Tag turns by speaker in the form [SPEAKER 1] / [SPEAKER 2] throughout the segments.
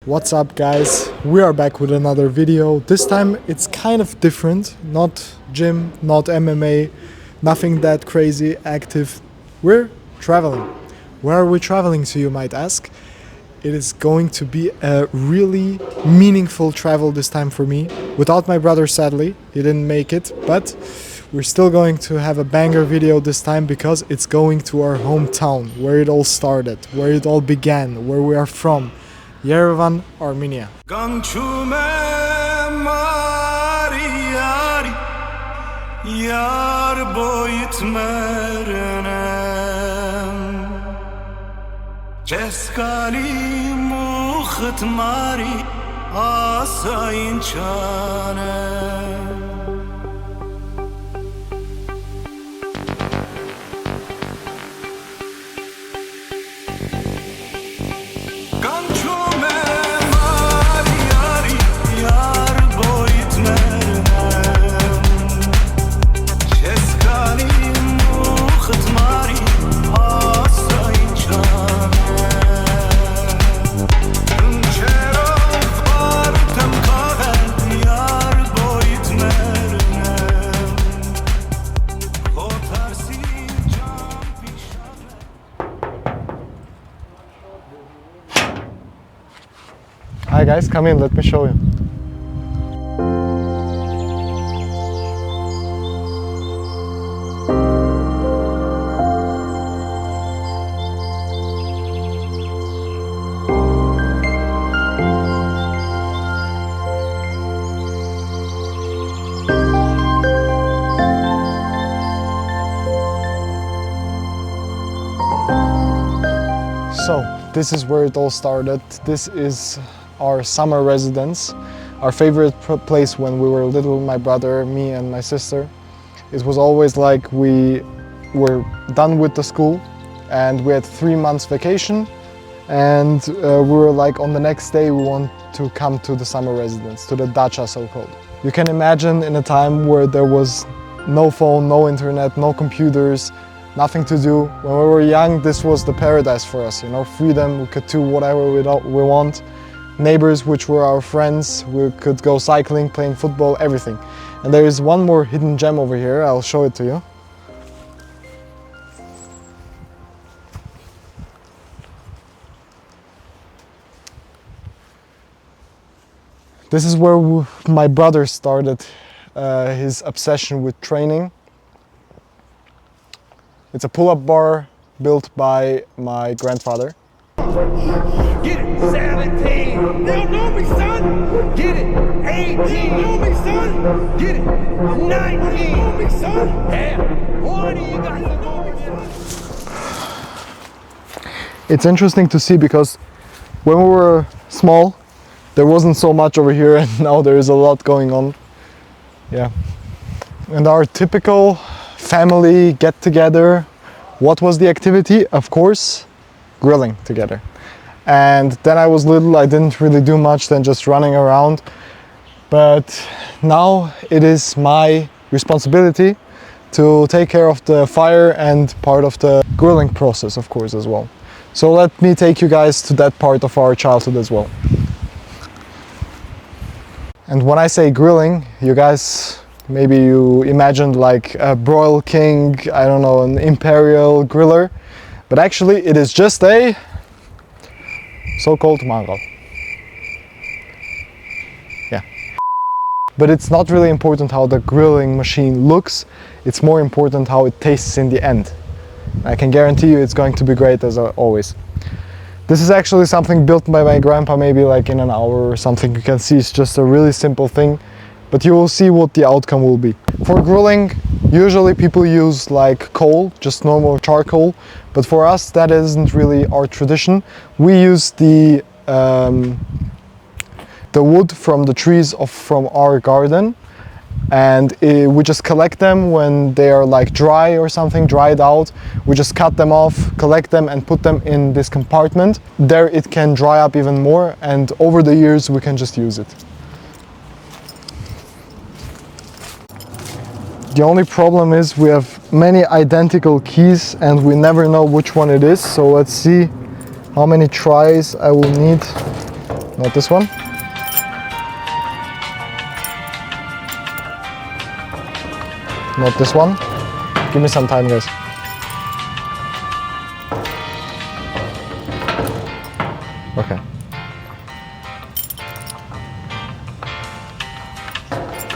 [SPEAKER 1] What's up guys, we are back with another video. This time it's kind of different, not gym, not MMA, nothing that crazy active. We're traveling. Where are we traveling to, you might ask? It is going to be a really meaningful travel this time for me. Without my brother, sadly, he didn't make it, but we're still going to have a banger video this time because it's going to our hometown, where it all started, where it all began, where we are from. Yerevan, Armenia. Hi guys, come in, let me show you. So, this is where it all started. This is our summer residence, our favorite place when we were little, my brother, me and my sister. It was always like we were done with the school and we had 3 months vacation, and we were like, on the next day we want to come to the summer residence, to the dacha so-called. You can imagine in a time where there was no phone, no internet, no computers, nothing to do. When we were young, this was the paradise for us, you know, freedom, we could do whatever we want. Neighbors, which were our friends, we could go cycling, playing football, everything. And there is one more hidden gem over here, I'll show it to you. This is where my brother started his obsession with training. It's a pull-up bar built by my grandfather.
[SPEAKER 2] Get it, 17. They don't know me, son. Get it, 18. They don't know me, son. Get it, 19. They don't know me, son. Yeah, 20. You guys don't know me, son.
[SPEAKER 1] It's interesting to see because when we were small, there wasn't so much over here, and now there is a lot going on. Yeah. And our typical family get-together, what was the activity? Of course, grilling together. And then I was little, I didn't really do much than just running around. But now it is my responsibility to take care of the fire and part of the grilling process, of course, as well. So let me take you guys to that part of our childhood as well. And when I say grilling, you guys, maybe you imagined like a broil king, I don't know, an imperial griller. But actually it is just a so-called mangal. Yeah. But it's not really important how the grilling machine looks, it's more important how it tastes in the end. I can guarantee you it's going to be great as always. This is actually something built by my grandpa maybe like in an hour or something. You can see it's just a really simple thing, but you will see what the outcome will be. For grilling, usually people use like coal, just normal charcoal, but for us that isn't really our tradition. We use the wood from the trees from our garden, and we just collect them when they are like dry or something, dried out. We just cut them off, collect them and put them in this compartment. There it can dry up even more, and over the years we can just use it. The only problem is we have many identical keys and we never know which one it is. So let's see how many tries I will need Not this one. Not this one. Give me some time, guys. Okay.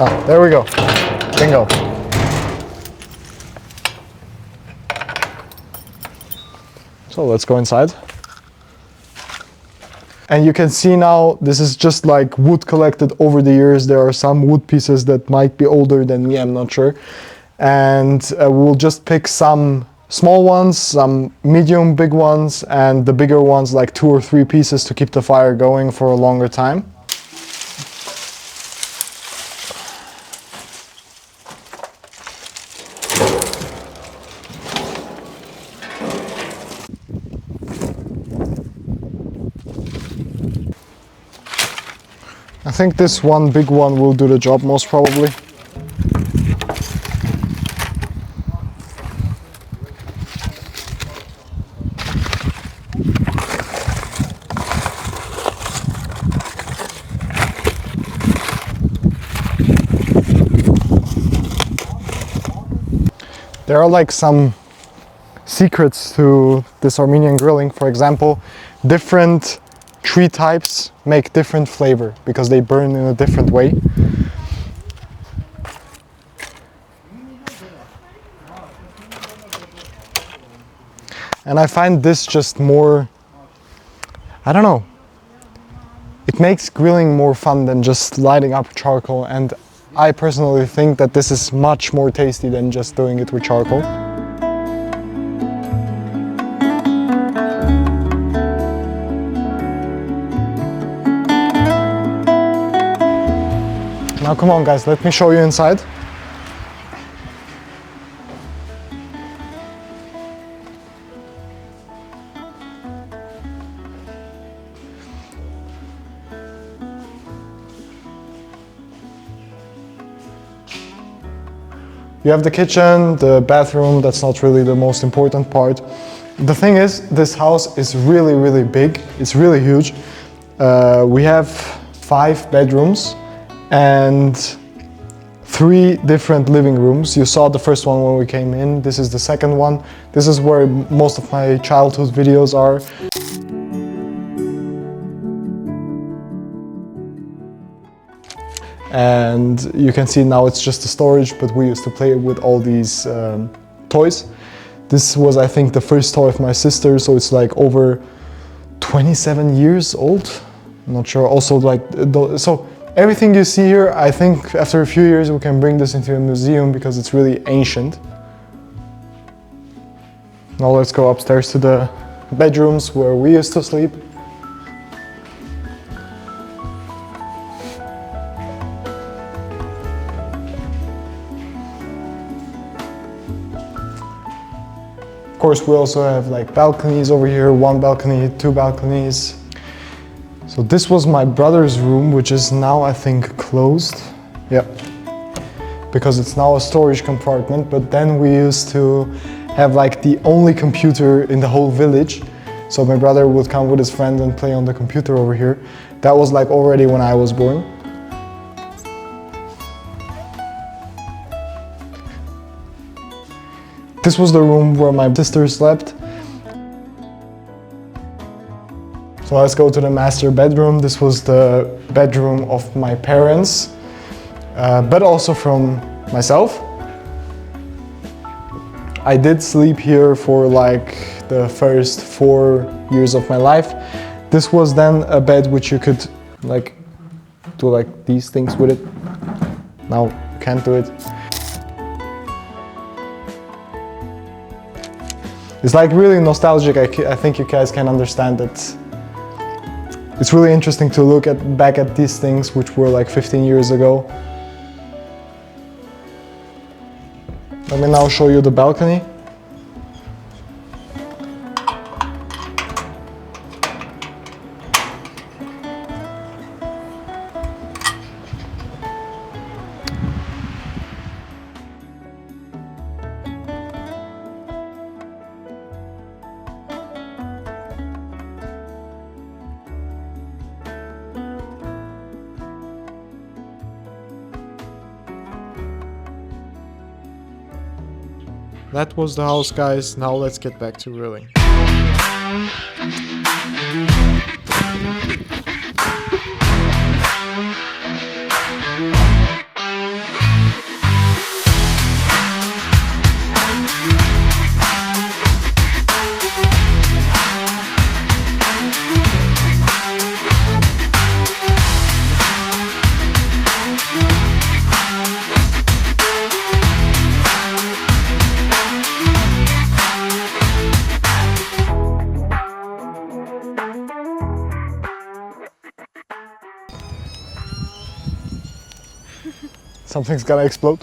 [SPEAKER 1] Ah, there we go. Bingo. So let's go inside. And you can see now, this is just like wood collected over the years. There are some wood pieces that might be older than me, I'm not sure. And we'll just pick some small ones, some medium big ones, and the bigger ones, like 2 or 3 pieces to keep the fire going for a longer time. I think this one big one will do the job most probably. There are like some secrets to this Armenian grilling. For example, different tree types make different flavor because they burn in a different way. And I find this just more, I don't know, it makes grilling more fun than just lighting up charcoal, and I personally think that this is much more tasty than just doing it with charcoal. Now come on guys, let me show you inside. You have the kitchen, the bathroom, that's not really the most important part. The thing is, this house is really, really big. It's really huge. We have 5 bedrooms and 3 different living rooms. You saw the first one when we came in. This is the second one. This is where most of my childhood videos are. And you can see now it's just a storage, but we used to play with all these toys. This was, I think, the first toy of my sister, so it's like over 27 years old. I'm not sure. Also, like, so everything you see here, I think after a few years we can bring this into a museum because it's really ancient. Now let's go upstairs to the bedrooms where we used to sleep. Of course, we also have like balconies over here, 1 balcony, 2 balconies. So this was my brother's room, which is now, I think, closed. Yeah, because it's now a storage compartment, but then we used to have like the only computer in the whole village. So my brother would come with his friend and play on the computer over here. That was like already when I was born. This was the room where my sister slept. So let's go to the master bedroom. This was the bedroom of my parents, but also from myself. I did sleep here for like the first 4 years of my life. This was then a bed which you could like do like these things with it. Now you can't do it. It's like really nostalgic. I think you guys can understand it. It's really interesting to look back at these things which were like 15 years ago. Let me now show you the balcony. That was the house, guys. Now let's get back to grilling. Something's gonna explode.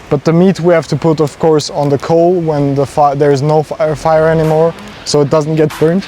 [SPEAKER 1] But the meat we have to put, of course, on the coal when there's no fire anymore, so it doesn't get burnt.